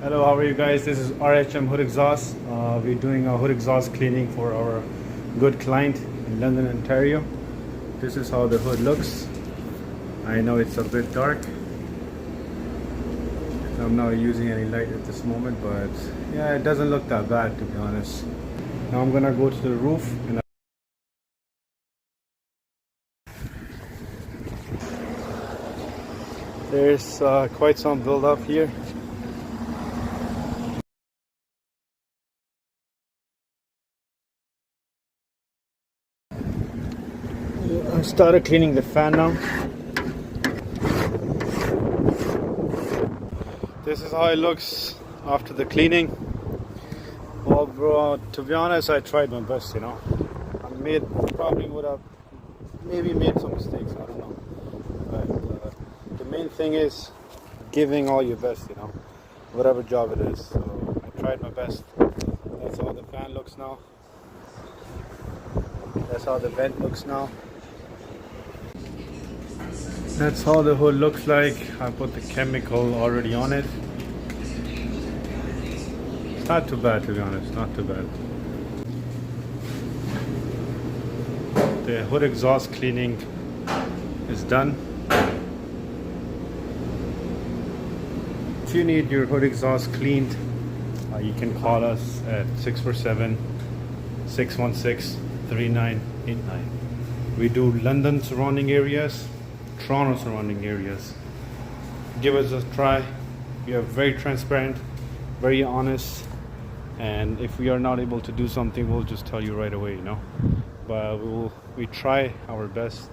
Hello, how are you guys? This is RHM Hood Exhaust. We're doing a hood exhaust cleaning for our good client in London, Ontario. This is how the hood looks. I know it's a bit dark. I'm not using any light at this moment, but yeah, it doesn't look that bad, to be honest. Now I'm gonna go to the roof and there's quite some buildup here. I started cleaning the fan now. This is how it looks after the cleaning. Well, bro, to be honest, I tried my best, probably would have maybe made some mistakes, I don't know. But the main thing is giving all your best, whatever job it is. So I tried my best. That's how the fan looks now. That's how the vent looks now. That's how the hood looks like. I put the chemical already on it. It's not too bad, to be honest, not too bad. The hood exhaust cleaning is done. If you need your hood exhaust cleaned, you can call us at 647-616-3989. We do London surrounding areas, Toronto surrounding areas. Give us a try. We are very transparent, very honest, and if we are not able to do something, we'll just tell you right away, But we try our best.